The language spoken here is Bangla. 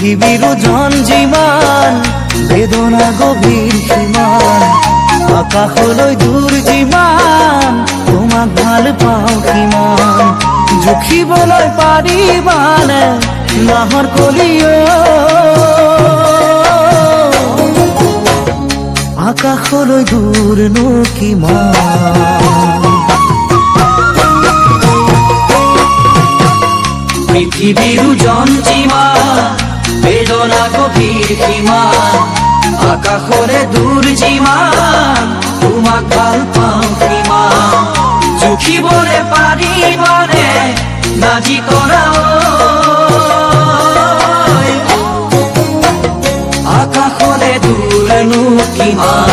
পৃথিবীর ওজন যিমান বেদনা গভীর সীমান আকাশলৈ দূৰ যিমান তোমাক ভাল পাওঁ কিমান জুখিবলৈ পাৰিবানে নাহৰ কলিও আকাশলৈ দূৰনো কিমান পৃথিবীর ওজন যিমান বেদনা গভীর সীমান আকাশলে দূৰ যিমান তোমাক ভাল পাওঁ কিমান জুখিবলে পাৰিবানে নাজি কৰা আকাশলে দূৰনো কিমান